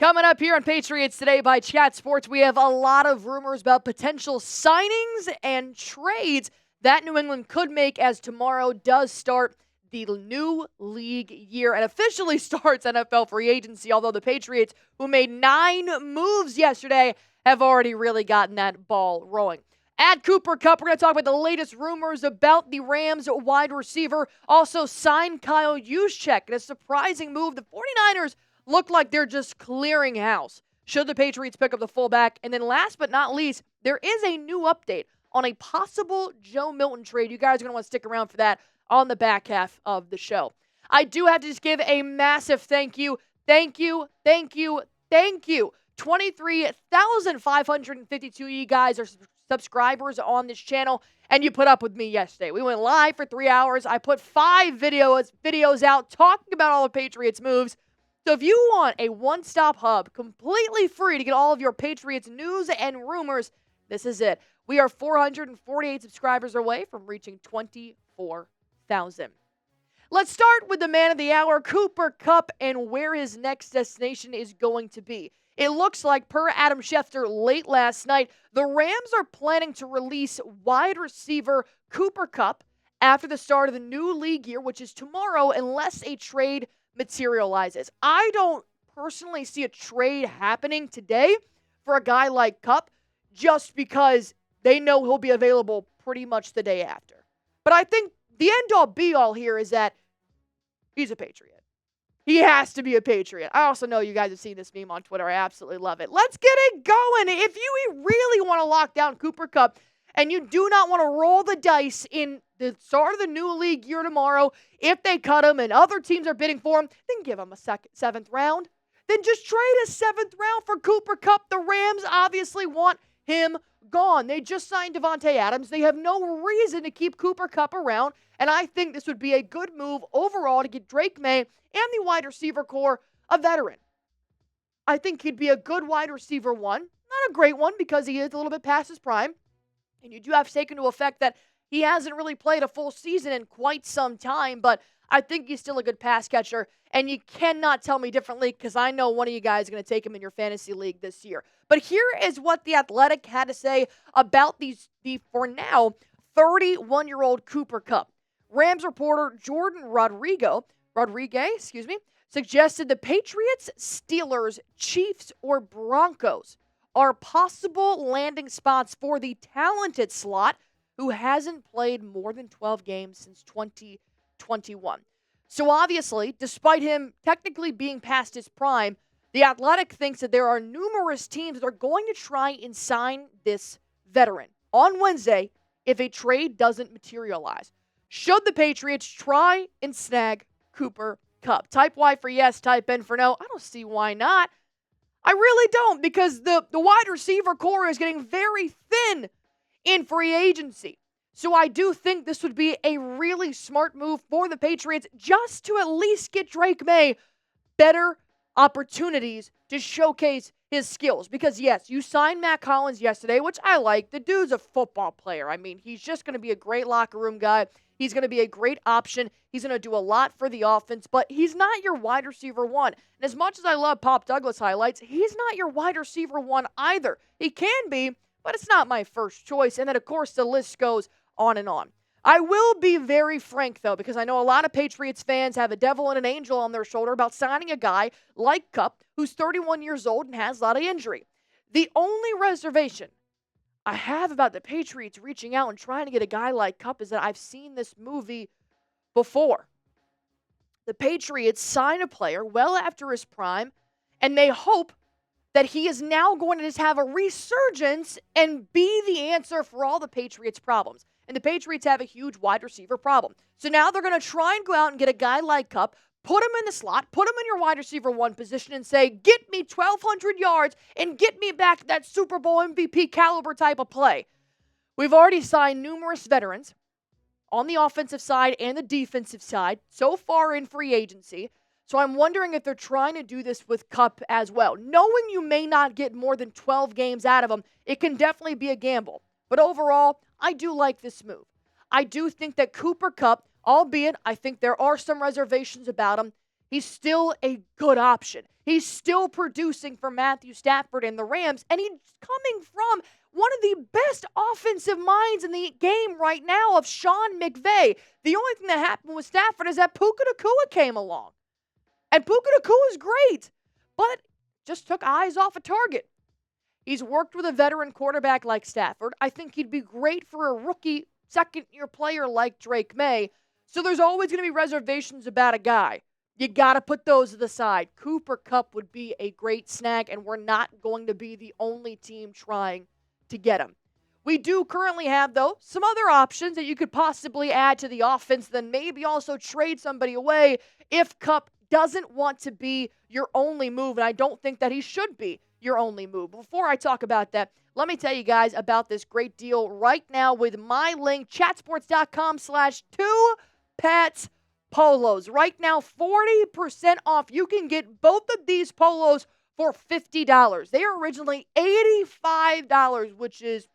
Coming up here on Patriots Today by Chat Sports, we have a lot of rumors about potential signings and trades that New England could make as tomorrow does start the new league year and officially starts NFL free agency, although the Patriots, who made 9 moves yesterday, have already really gotten that ball rolling. At Cooper Kupp, we're going to talk about the latest rumors about the Rams wide receiver. Also signed Kyle Juszyzck in a surprising move. The 49ers look like they're just clearing house. Should the Patriots pick up the fullback? And then last but not least, there is a new update on a possible Joe Milton trade. You guys are going to want to stick around for that on the back half of the show. I do have to just give a massive thank you. 23,552 of you guys are subscribers on this channel, and you put up with me yesterday. We went live for 3 hours. I put 5 videos out talking about all the Patriots moves. So if you want a one-stop hub, completely free to get all of your Patriots news and rumors, this is it. We are 448 subscribers away from reaching 24,000. Let's start with the man of the hour, Cooper Kupp, and where his next destination is going to be. It looks like, per Adam Schefter late last night, the Rams are planning to release wide receiver Cooper Kupp after the start of the new league year, which is tomorrow, unless a trade materializes. I don't personally see a trade happening today for a guy like Kupp just because they know he'll be available pretty much the day after. But I think the end-all be-all here is that he's a Patriot. He has to be a Patriot. I also know you guys have seen this meme on Twitter. I absolutely love it. Let's get it going. If you really want to lock down Cooper Kupp and you do not want to roll the dice in the start of the new league year tomorrow, if they cut him and other teams are bidding for him, then give him a 7th round. Then just trade a 7th round for Cooper Kupp. The Rams obviously want him gone. They just signed Davante Adams. They have no reason to keep Cooper Kupp around, and I think this would be a good move overall to get Drake May and the wide receiver core a veteran. I think he'd be a good wide receiver one. Not a great one because he is a little bit past his prime. And you do have to take into effect that he hasn't really played a full season in quite some time, but I think he's still a good pass catcher, and you cannot tell me differently because I know one of you guys is going to take him in your fantasy league this year. But here is what The Athletic had to say about the for now, 31-year-old Cooper Kupp. Rams reporter Jourdan Rodrigue, suggested the Patriots, Steelers, Chiefs, or Broncos are possible landing spots for the talented slot who hasn't played more than 12 games since 2021. So obviously, despite him technically being past his prime, The Athletic thinks that there are numerous teams that are going to try and sign this veteran on Wednesday if a trade doesn't materialize. Should the Patriots try and snag Cooper Kupp? Type Y for yes, type N for no. I don't see why not. I really don't, because the wide receiver core is getting very thin in free agency. So I do think this would be a really smart move for the Patriots just to at least get Drake May better opportunities to showcase his skills. Because yes, you signed Matt Collins yesterday, which I like. The dude's a football player. I mean, he's just going to be a great locker room guy. He's going to be a great option. He's going to do a lot for the offense, but he's not your wide receiver one. And as much as I love Pop Douglas highlights, he's not your wide receiver one either. He can be, but it's not my first choice. And then, of course, the list goes on and on. I will be very frank, though, because I know a lot of Patriots fans have a devil and an angel on their shoulder about signing a guy like Kupp, who's 31 years old and has a lot of injury. The only reservation I have about the Patriots reaching out and trying to get a guy like Kupp is that I've seen this movie before. The Patriots sign a player well after his prime, and they hope that he is now going to just have a resurgence and be the answer for all the Patriots' problems. And the Patriots have a huge wide receiver problem. So now they're going to try and go out and get a guy like Kupp, put him in the slot, put him in your wide receiver one position and say, get me 1,200 yards and get me back to that Super Bowl MVP caliber type of play. We've already signed numerous veterans on the offensive side and the defensive side so far in free agency. So I'm wondering if they're trying to do this with Kupp as well. Knowing you may not get more than 12 games out of him, it can definitely be a gamble. But overall, I do like this move. I do think that Cooper Kupp, albeit I think there are some reservations about him, He's still a good option. He's still producing for Matthew Stafford and the Rams, and he's coming from one of the best offensive minds in the game right now of Sean McVay. The only thing that happened with Stafford is that Puka Nacua came along. And Puka Nacua is great, but just took eyes off a target. He's worked with a veteran quarterback like Stafford. I think he'd be great for a rookie second-year player like Drake May. So there's always going to be reservations about a guy. You got to put those to the side. Cooper Kupp would be a great snag, and we're not going to be the only team trying to get him. We do currently have, though, some other options that you could possibly add to the offense, then maybe also trade somebody away if Kupp doesn't want to be your only move, and I don't think that he should be your only move. Before I talk about that, let me tell you guys about this great deal right now with my link, chatsports.com/2PatsPolos. Right now, 40% off. You can get both of these polos for $50. They are originally $85, which is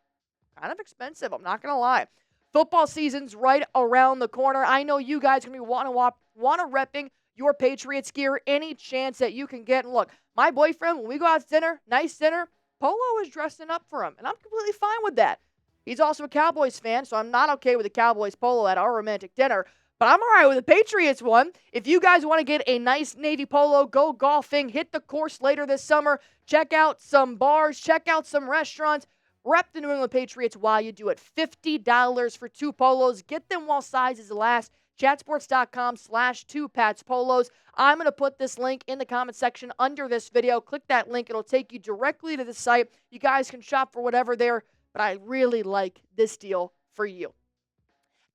kind of expensive. I'm not going to lie. Football season's right around the corner. I know you guys are going to be want to repping your Patriots gear any chance that you can get. And look, my boyfriend, when we go out to dinner, nice dinner, Polo is dressing up for him, and I'm completely fine with that. He's also a Cowboys fan, so I'm not okay with the Cowboys polo at our romantic dinner, but I'm all right with the Patriots one. If you guys want to get a nice navy polo, go golfing, hit the course later this summer, check out some bars, check out some restaurants, rep the New England Patriots while you do it. $50 for 2 polos. Get them while sizes last. Chatsports.com/2PatsPolos. I'm going to put this link in the comment section under this video. Click that link. It'll take you directly to the site. You guys can shop for whatever there, but I really like this deal for you.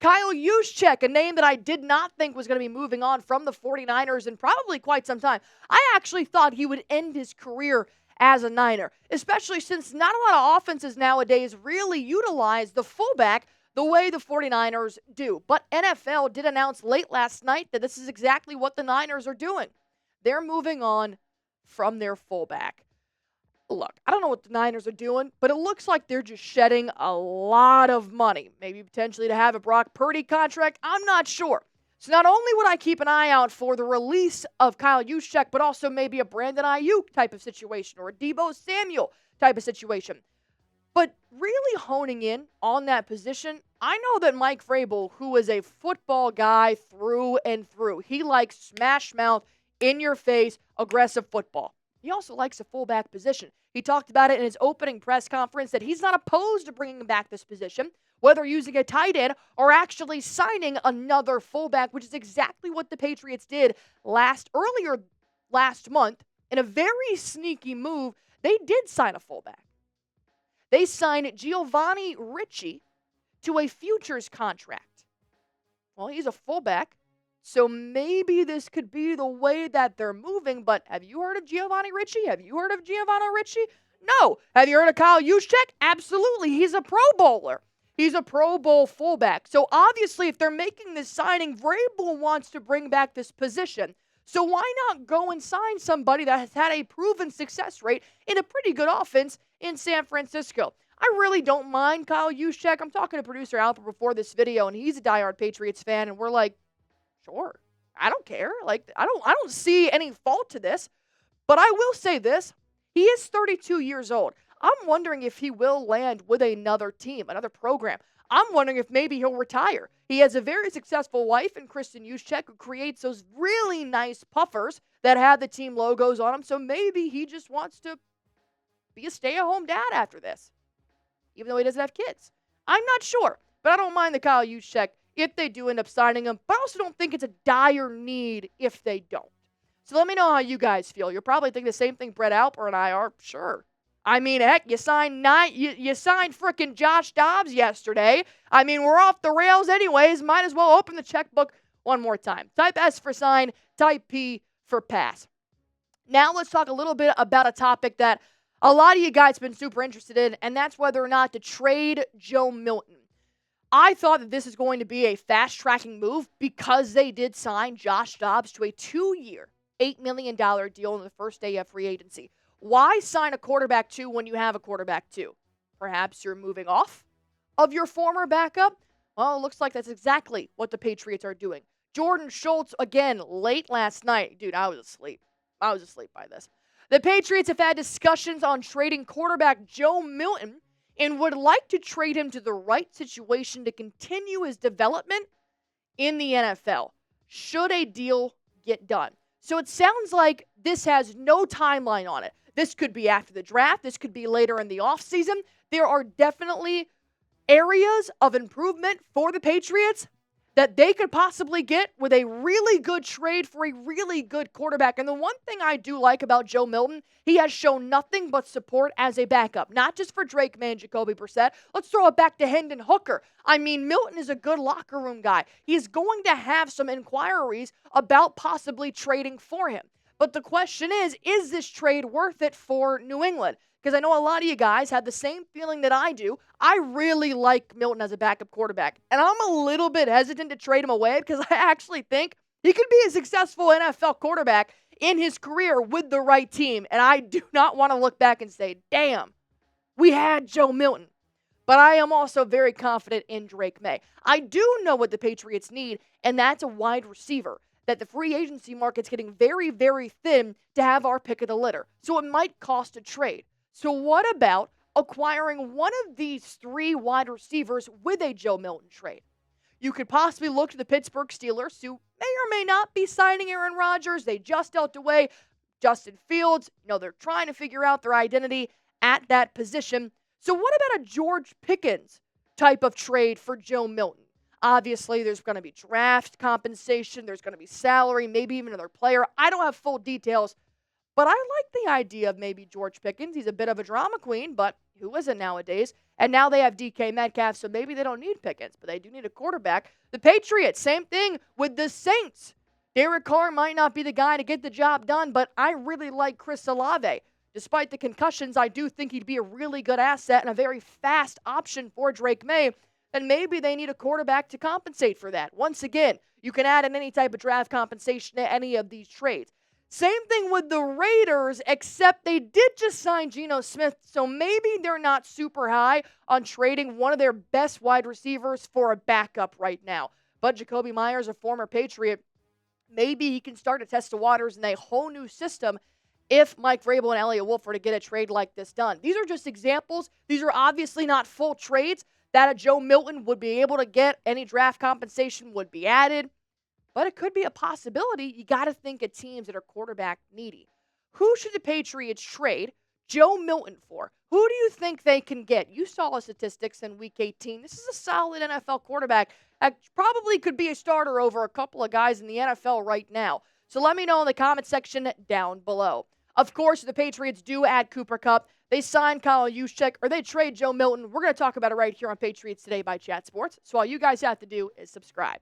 Kyle Juszyzck, a name that I did not think was going to be moving on from the 49ers in probably quite some time. I actually thought he would end his career as a Niner, especially since not a lot of offenses nowadays really utilize the fullback the way the 49ers do. But NFL did announce late last night that this is exactly what the Niners are doing. They're moving on from their fullback. Look, I don't know what the Niners are doing, but it looks like they're just shedding a lot of money. Maybe potentially to have a Brock Purdy contract. I'm not sure. So not only would I keep an eye out for the release of Kyle Juszyzck, but also maybe a Brandon Ayuk type of situation or a Deebo Samuel type of situation. But really honing in on that position, I know that Mike Vrabel, who is a football guy through and through, he likes smash mouth, in your face, aggressive football. He also likes a fullback position. He talked about it in his opening press conference that he's not opposed to bringing back this position, whether using a tight end or actually signing another fullback, which is exactly what the Patriots did earlier last month. In a very sneaky move, they did sign a fullback. They signed Jourdan Rodrigue to a futures contract. Well, he's a fullback, so maybe this could be the way that they're moving, but have you heard of Jourdan Rodrigue? Have you heard of Jourdan Rodrigue? No. Have you heard of Kyle Juszyzck? Absolutely. He's a Pro Bowler. He's a Pro Bowl fullback. So obviously, if they're making this signing, Vrabel wants to bring back this position. So why not go and sign somebody that has had a proven success rate in a pretty good offense in San Francisco? I really don't mind Kyle Juszyzck. I'm talking to producer Albert before this video, and he's a diehard Patriots fan, and we're like, sure, I don't care. Like, I don't see any fault to this. But I will say this. He is 32 years old. I'm wondering if he will land with another team, another program. I'm wondering if maybe he'll retire. He has a very successful wife in Kristen Juszczyk, who creates those really nice puffers that have the team logos on them. So maybe he just wants to be a stay-at-home dad after this, even though he doesn't have kids. I'm not sure, but I don't mind the Kyle Juszczyk if they do end up signing him. But I also don't think it's a dire need if they don't. So let me know how you guys feel. You're probably thinking the same thing Brett Alper and I are. Sure. I mean, heck, you signed frickin' Josh Dobbs yesterday. I mean, we're off the rails anyways. Might as well open the checkbook one more time. Type S for sign, type P for pass. Now let's talk a little bit about a topic that a lot of you guys have been super interested in, and that's whether or not to trade Joe Milton. I thought that this is going to be a fast-tracking move because they did sign Josh Dobbs to a 2-year, $8 million deal on the first day of free agency. Why sign a quarterback 2 when you have a quarterback 2? Perhaps you're moving off of your former backup? Well, it looks like that's exactly what the Patriots are doing. Jordan Schultz, again, late last night. Dude, I was asleep. I was asleep by this. The Patriots have had discussions on trading quarterback Joe Milton and would like to trade him to the right situation to continue his development in the NFL, should a deal get done. So it sounds like this has no timeline on it. This could be after the draft. This could be later in the offseason. There are definitely areas of improvement for the Patriots that they could possibly get with a really good trade for a really good quarterback. And the one thing I do like about Joe Milton, he has shown nothing but support as a backup, not just for Drake May and Jacoby Brissett. Let's throw it back to Hendon Hooker. I mean, Milton is a good locker room guy. He's going to have some inquiries about possibly trading for him. But the question is this trade worth it for New England? Because I know a lot of you guys have the same feeling that I do. I really like Milton as a backup quarterback. And I'm a little bit hesitant to trade him away because I actually think he could be a successful NFL quarterback in his career with the right team. And I do not want to look back and say, damn, we had Joe Milton. But I am also very confident in Drake May. I do know what the Patriots need, and that's a wide receiver. That the free agency market's getting very, very thin to have our pick of the litter. So it might cost a trade. So what about acquiring one of these three wide receivers with a Joe Milton trade? You could possibly look to the Pittsburgh Steelers, who may or may not be signing Aaron Rodgers. They just dealt away Justin Fields. They're trying to figure out their identity at that position. So what about a George Pickens type of trade for Joe Milton? Obviously, there's going to be draft compensation. There's going to be salary, maybe even another player. I don't have full details. But I like the idea of maybe George Pickens. He's a bit of a drama queen, but who isn't nowadays? And now they have DK Metcalf, so maybe they don't need Pickens, but they do need a quarterback. The Patriots, same thing with the Saints. Derek Carr might not be the guy to get the job done, but I really like Chris Olave. Despite the concussions, I do think he'd be a really good asset and a very fast option for Drake May. And maybe they need a quarterback to compensate for that. Once again, you can add in any type of draft compensation to any of these trades. Same thing with the Raiders, except they did just sign Geno Smith, so maybe they're not super high on trading one of their best wide receivers for a backup right now. But Jacoby Myers, a former Patriot, maybe he can start to test the waters in a whole new system if Mike Vrabel and Elliott Wolf were to get a trade like this done. These are just examples. These are obviously not full trades that a Joe Milton would be able to get. Any draft compensation would be added. But it could be a possibility. You got to think of teams that are quarterback needy. Who should the Patriots trade Joe Milton for? Who do you think they can get? You saw the statistics in Week 18. This is a solid NFL quarterback that probably could be a starter over a couple of guys in the NFL right now. So let me know in the comment section down below. Of course, the Patriots do add Cooper Kupp. They sign Kyle Juszyzck, or they trade Joe Milton. We're going to talk about it right here on Patriots Today by Chat Sports. So all you guys have to do is subscribe.